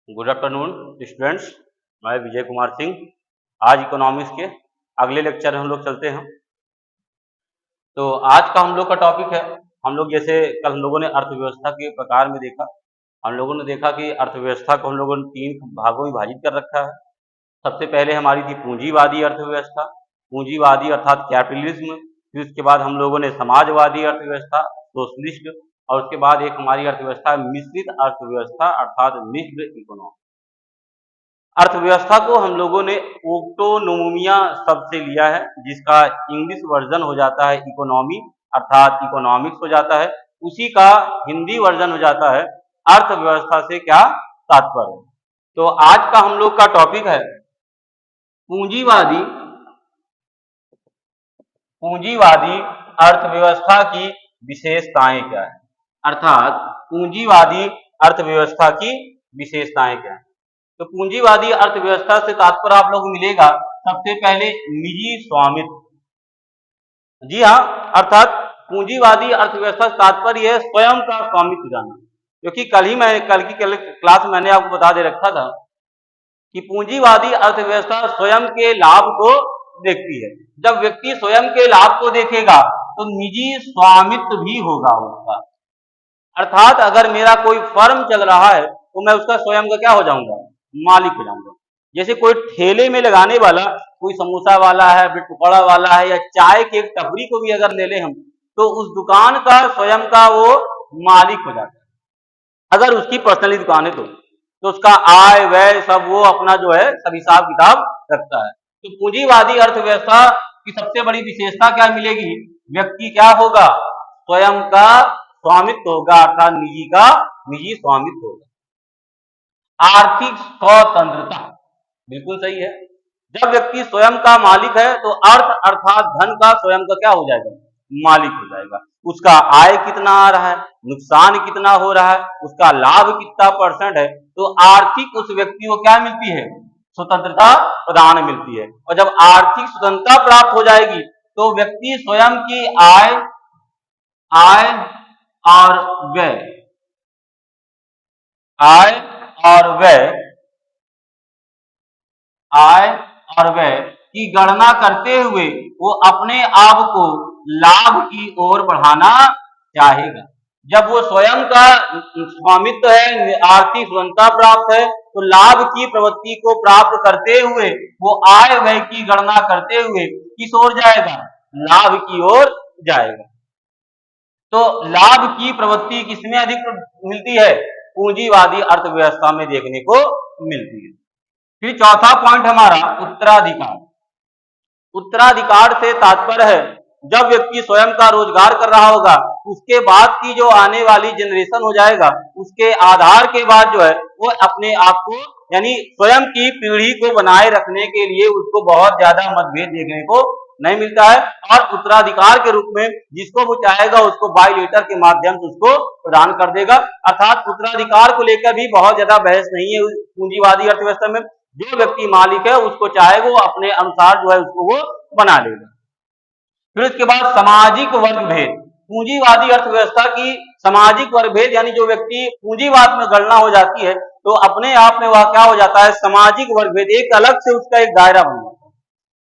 Good afternoon students. मैं विजय कुमार सिंह। आज economics के अगले लेक्चर हम लोग चलते हैं। तो आज का हम लोग का टॉपिक है, हम लोग जैसे कल हम लोगों ने अर्थव्यवस्था के प्रकार में देखा। हम लोगों ने देखा कि अर्थव्यवस्था को हम लोगों ने 3 भागों में विभाजित कर रखा है। सबसे पहले हमारी थी पूंजीवादी अर्थव्यवस्था, पूंजीवादी अर्थात कैपिटलिज्म। फिर उसके बाद हम लोगों ने समाजवादी अर्थव्यवस्था, सोशलिस्ट, और उसके बाद एक हमारी अर्थव्यवस्था मिश्रित अर्थव्यवस्था अर्थात मिक्स्ड इकोनॉमी। अर्थव्यवस्था को हम लोगों ने ऑटोनोमिया शब्द से लिया है, जिसका इंग्लिश वर्जन हो जाता है इकोनॉमी अर्थात इकोनॉमिक्स हो जाता है। उसी का हिंदी वर्जन हो जाता है अर्थव्यवस्था से क्या तात्पर्य। तो आज का हम लोग का टॉपिक है पूंजीवादी अर्थव्यवस्था की विशेषताएं क्या है, अर्थात पूंजीवादी अर्थव्यवस्था की विशेषताएं क्या है। तो पूंजीवादी अर्थव्यवस्था से तात्पर्य आप लोग मिलेगा सबसे पहले निजी स्वामित्व। जी हाँ, अर्थात पूंजीवादी अर्थव्यवस्था से तात्पर्य है स्वयं का स्वामित्व जाना, क्योंकि कल की क्लास में मैंने आपको बता दे रखा था कि पूंजीवादी अर्थव्यवस्था स्वयं के लाभ को देखती है। जब व्यक्ति स्वयं के लाभ को देखेगा तो निजी स्वामित्व भी होगा उसका। अर्थात अगर मेरा कोई फर्म चल रहा है तो मैं उसका स्वयं का क्या हो जाऊंगा, मालिक हो जाऊंगा। जैसे कोई ठेले में लगाने वाला, कोई समोसा वाला है, ब्रेड पकौड़ा वाला है, या चाय के एक टपरी को भी अगर ले लें हम, तो उस दुकान का स्वयं का वो मालिक हो जाता है। अगर उसकी पर्सनली दुकान है तो उसका आय व्यय सब वो अपना जो है सब हिसाब किताब रखता है। तो पूंजीवादी अर्थव्यवस्था की सबसे बड़ी विशेषता क्या मिलेगी, व्यक्ति क्या होगा, स्वयं का स्वामित्व होगा अर्थात निजी स्वामित्व होगा। आर्थिक स्वतंत्रता, बिल्कुल सही है। जब व्यक्ति स्वयं का मालिक है तो अर्थ अर्थात धन का स्वयं का क्या हो जाएगा, मालिक हो जाएगा। उसका आय कितना आ रहा है, नुकसान कितना हो रहा है, उसका लाभ कितना % है, तो आर्थिक उस व्यक्ति को क्या मिलती है, स्वतंत्रता प्रदान मिलती है। और जब आर्थिक स्वतंत्रता प्राप्त हो जाएगी तो व्यक्ति स्वयं की आय और व्यय की गणना करते हुए वो अपने आप को लाभ की ओर बढ़ाना चाहेगा। जब वो स्वयं का स्वामित्व है, आर्थिक स्वतंत्रता प्राप्त है, तो लाभ की प्रवृत्ति को प्राप्त करते हुए वो आय व्यय की गणना करते हुए किस ओर जाएगा, लाभ की ओर जाएगा। तो लाभ की प्रवृत्ति किसमें अधिक मिलती है, पूंजीवादी अर्थव्यवस्था में देखने को मिलती है। फिर चौथा पॉइंट हमारा उत्तराधिकार। उत्तराधिकार से तात्पर्य है जब व्यक्ति स्वयं का रोजगार कर रहा होगा, उसके बाद की जो आने वाली जनरेशन हो जाएगा, उसके आधार के बाद जो है वो अपने आप को यानी स्वयं की पीढ़ी को बनाए रखने के लिए उसको बहुत ज्यादा मतभेद देखने को नहीं मिलता है। और उत्तराधिकार के रूप में जिसको वो चाहेगा उसको बाय लेटर के माध्यम से उसको प्रदान कर देगा। अर्थात उत्तराधिकार को लेकर भी बहुत ज्यादा बहस नहीं है पूंजीवादी अर्थव्यवस्था में। जो व्यक्ति मालिक है उसको चाहे वो अपने अनुसार जो है उसको वो बना लेगा। फिर उसके बाद सामाजिक वर्ग भेद। पूंजीवादी अर्थव्यवस्था की सामाजिक वर्ग भेद यानी जो व्यक्ति पूंजीवाद में गणना हो जाती है तो अपने आप में वह क्या हो जाता है, सामाजिक वर्ग भेद, एक अलग से उसका एक दायरा बन जाता है।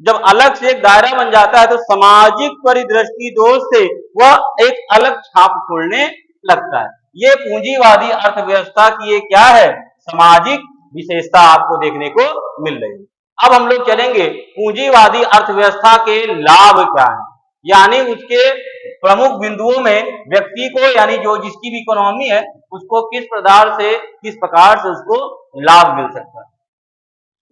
जब अलग से एक दायरा बन जाता है तो सामाजिक परिदृष्टि दोष से वह एक अलग छाप छोड़ने लगता है। ये पूंजीवादी अर्थव्यवस्था की ये क्या है, सामाजिक विशेषता आपको देखने को मिल रही है। अब हम लोग चलेंगे पूंजीवादी अर्थव्यवस्था के लाभ क्या है, यानी उसके प्रमुख बिंदुओं में व्यक्ति को यानी जो जिसकी भी इकोनॉमी है उसको किस प्रकार से उसको लाभ मिल सकता है।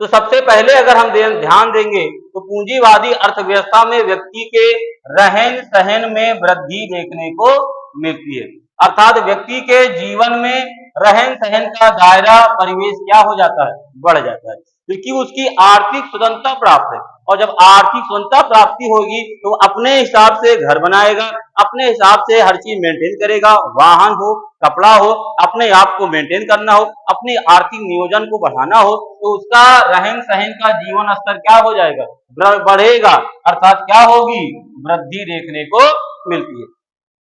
तो सबसे पहले अगर हम ध्यान देंगे तो पूंजीवादी अर्थव्यवस्था में व्यक्ति के रहन सहन में वृद्धि देखने को मिलती है। अर्थात व्यक्ति के जीवन में रहन सहन का दायरा परिवेश क्या हो जाता है, बढ़ जाता है, क्योंकि उसकी आर्थिक स्वतंत्रता प्राप्त है। और जब आर्थिक स्वतंत्रता प्राप्ति होगी तो अपने हिसाब से घर बनाएगा, अपने हिसाब से हर चीज मेंटेन करेगा, वाहन हो, कपड़ा हो, अपने आप को मेंटेन करना हो, अपनी आर्थिक नियोजन को बढ़ाना हो, तो उसका रहन सहन का जीवन स्तर क्या हो जाएगा, बढ़ेगा। अर्थात क्या होगी, वृद्धि देखने को मिलती है।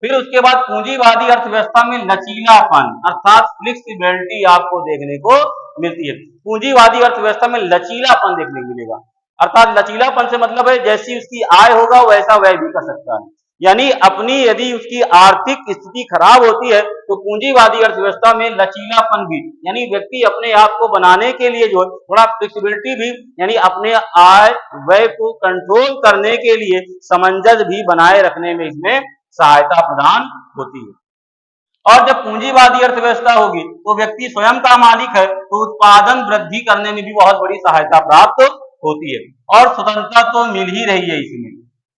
फिर उसके बाद पूंजीवादी अर्थव्यवस्था में लचीलापन अर्थात फ्लेक्सिबिलिटी आपको देखने को मिलती है। पूंजीवादी अर्थव्यवस्था में लचीलापन देखने को मिलेगा, अर्थात लचीलापन से मतलब है जैसी उसकी आय होगा वैसा व्यय भी कर सकता है। यानी अपनी यदि उसकी आर्थिक स्थिति खराब होती है तो पूंजीवादी अर्थव्यवस्था में लचीलापन भी, यानी व्यक्ति अपने आप को बनाने के लिए जो थोड़ा फ्लेक्सिबिलिटी भी, यानी अपने आय व्यय को कंट्रोल करने के लिए सामंजस्य भी बनाए रखने में इसमें सहायता प्रदान होती है। और जब पूंजीवादी अर्थव्यवस्था होगी तो व्यक्ति स्वयं का मालिक है तो उत्पादन वृद्धि करने में भी बहुत बड़ी सहायता प्राप्त होती है और स्वतंत्रता तो मिल ही रही है इसमें।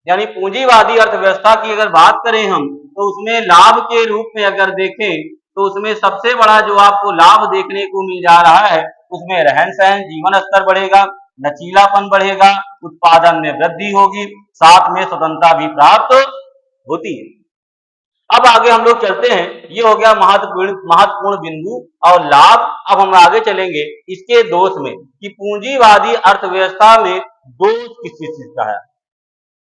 यानी पूंजीवादी अर्थव्यवस्था की अगर बात करें हम तो उसमें लाभ के रूप में अगर देखें तो उसमें सबसे बड़ा जो आपको लाभ देखने को मिल जा रहा है उसमें रहन सहन, जीवन स्तर बढ़ेगा, लचीलापन बढ़ेगा, उत्पादन में वृद्धि होगी, साथ में स्वतंत्रता भी प्राप्त होती है। अब आगे हम लोग चलते हैं, ये हो गया महत्वपूर्ण बिंदु और लाभ। अब हम आगे चलेंगे इसके दोष में कि पूंजीवादी अर्थव्यवस्था में दोष किस चीज का है,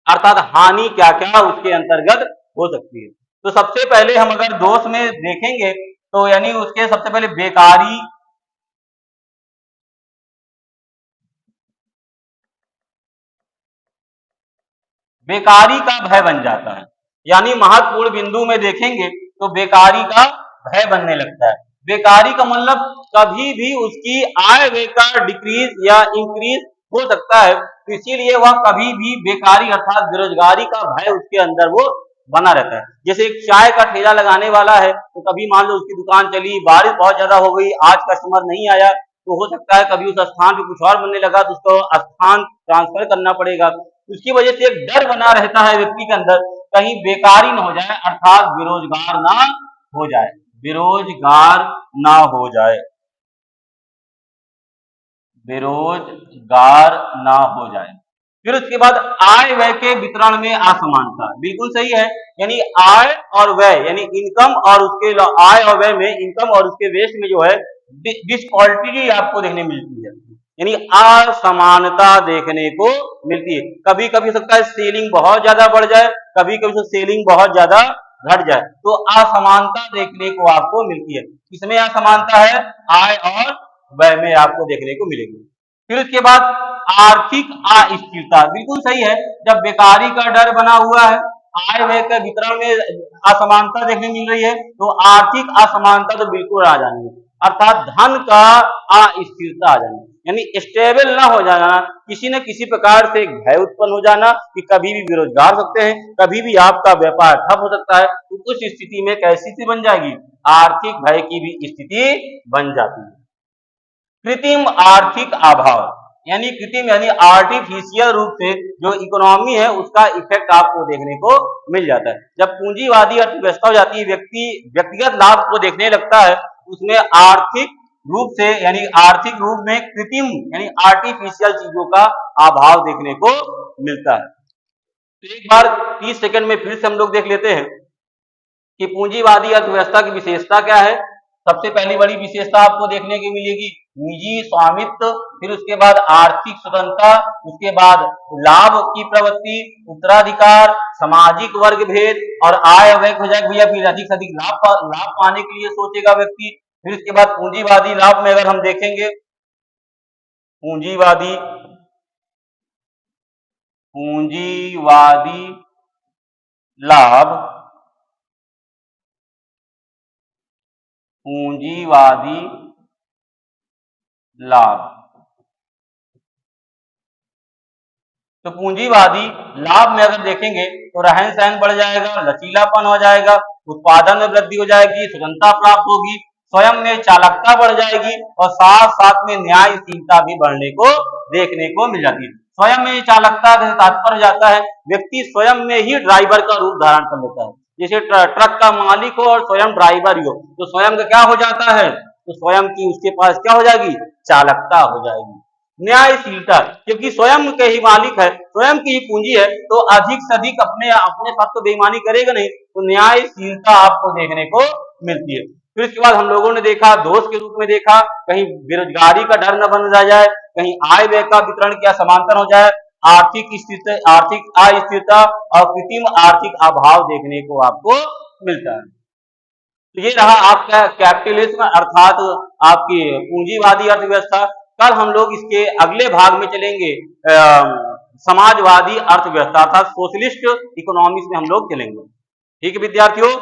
अर्थात हानि क्या क्या उसके अंतर्गत हो सकती है। तो सबसे पहले हम अगर दोष में देखेंगे तो यानी उसके सबसे पहले बेकारी का भय बन जाता है। यानी महत्वपूर्ण बिंदु में देखेंगे तो बेकारी का भय बनने लगता है। बेकारी का मतलब कभी भी उसकी आय व्यय का डिक्रीज या इंक्रीज हो सकता है, तो इसीलिए वह कभी भी बेकारी अर्थात बेरोजगारी का भय उसके अंदर वो बना रहता है। जैसे एक चाय का ठेला लगाने वाला है तो कभी मान लो उसकी दुकान चली, बारिश बहुत ज्यादा हो गई, आज कस्टमर नहीं आया, तो हो सकता है कभी उस स्थान पे कुछ और बनने लगा तो उसको स्थान ट्रांसफर करना पड़ेगा। उसकी वजह से एक डर बना रहता है व्यक्ति के अंदर, कहीं बेकारी न हो जाए अर्थात बेरोजगार ना हो जाए, बेरोजगार ना हो जाए, बेरोजगार ना हो जाए। फिर उसके बाद आय व्यय के वितरण में असमानता, बिल्कुल सही है। यानी आय और व्यय यानी इनकम और उसके आय और व्यय में इनकम और उसके वेस्ट में जो है डिसक्वालिटी आपको देखने मिलती है, यानी असमानता देखने को मिलती है। कभी कभी हो सकता है सेलिंग बहुत ज्यादा बढ़ जाए, कभी कभी सेलिंग बहुत ज्यादा घट जाए, तो असमानता देखने को आपको मिलती है। इसमें असमानता है आय और व्यय में आपको देखने को मिलेगी। फिर उसके बाद आर्थिक अस्थिरता, बिल्कुल सही है। जब बेकारी का डर बना हुआ है, आय व्यय के वितरण में असमानता देखने मिल रही है, तो आर्थिक असमानता तो बिल्कुल आ जानी है, अर्थात धन का अस्थिरता आ जाना, यानी स्टेबल ना हो जाना, किसी न किसी प्रकार से भय उत्पन्न हो जाना कि कभी भी बेरोजगार हो सकते हैं, कभी भी आपका व्यापार ठप हो सकता है। तो उस स्थिति में कैसी स्थिति बन जाएगी, आर्थिक भय की भी स्थिति बन जाती है। कृत्रिम आर्थिक अभाव, यानी कृत्रिम यानी आर्टिफिशियल रूप से जो इकोनॉमी है उसका इफेक्ट आपको देखने को मिल जाता है। जब पूंजीवादी अर्थव्यवस्था हो जाती है, व्यक्ति व्यक्तिगत लाभ को देखने लगता है, उसमें आर्थिक रूप से यानी आर्थिक रूप में कृत्रिम यानी आर्टिफिशियल चीजों का अभाव देखने को मिलता है। तो एक बार 30 सेकंड में फिर से हम लोग देख लेते हैं कि पूंजीवादी अर्थव्यवस्था की विशेषता क्या है। सबसे पहली बड़ी विशेषता आपको देखने को मिलेगी निजी स्वामित्व, फिर उसके बाद आर्थिक स्वतंत्रता, उसके बाद लाभ की प्रवृत्ति, उत्तराधिकार, सामाजिक वर्ग भेद और आय व्यय हो जाएगा भैया, फिर अधिक से अधिक लाभ पाने के लिए सोचेगा व्यक्ति। फिर उसके बाद पूंजीवादी लाभ में अगर हम देखेंगे, पूंजीवादी पूंजीवादी लाभ, पूंजीवादी लाभ, तो पूंजीवादी लाभ में अगर देखेंगे तो रहन सहन बढ़ जाएगा, लचीलापन हो जाएगा, उत्पादन में वृद्धि हो जाएगी, स्वतंत्रता प्राप्त होगी, स्वयं में चालकता बढ़ जाएगी और साथ साथ में न्यायशीलता भी बढ़ने को देखने को मिल जाती है। स्वयं में चालकता से तात्पर्य जाता है व्यक्ति स्वयं में ही ड्राइवर का रूप धारण कर लेता है। जैसे ट्रक का मालिक हो और स्वयं ड्राइवर ही हो तो स्वयं का क्या हो जाता है, तो स्वयं की उसके पास क्या हो जाएगी, चालकता हो जाएगी। न्यायशीलता, क्योंकि स्वयं के ही मालिक है, स्वयं की ही पूंजी है, तो अधिक से अधिक अपने अपने साथ तो बेईमानी करेगा नहीं, तो न्यायशीलता आपको देखने को मिलती है। फिर इसके बाद हम लोगों ने देखा दोष के रूप में देखा, कहीं बेरोजगारी का डर न बन जाए, कहीं आय व्यय का वितरण क्या समांतर हो जाए, आर्थिक स्थिति, आर्थिक अस्थिरता और कृत्रिम आर्थिक अभाव देखने को आपको मिलता है। तो ये रहा आपका कैपिटलिज्म अर्थात आपकी पूंजीवादी अर्थव्यवस्था। कल हम लोग इसके अगले भाग में चलेंगे समाजवादी अर्थव्यवस्था अर्थात सोशलिस्ट इकोनॉमिक्स में हम लोग चलेंगे। ठीक है विद्यार्थियों,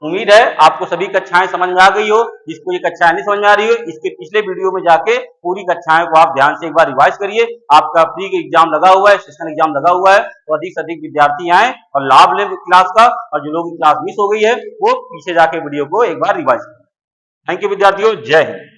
उम्मीद है आपको सभी कक्षाएं समझ में आ गई हो। जिसको ये कक्षाएं नहीं समझ में आ रही हो, इसके पिछले वीडियो में जाके पूरी कक्षाएं को आप ध्यान से एक बार रिवाइज करिए। आपका प्री एग्जाम लगा हुआ है, सेशन एग्जाम लगा हुआ है, तो अधिक से अधिक विद्यार्थी आए और लाभ लें क्लास का, और जो लोग क्लास मिस हो गई है वो पीछे जाके वीडियो को एक बार रिवाइज करें। थैंक यू विद्यार्थियों, जय हिंद।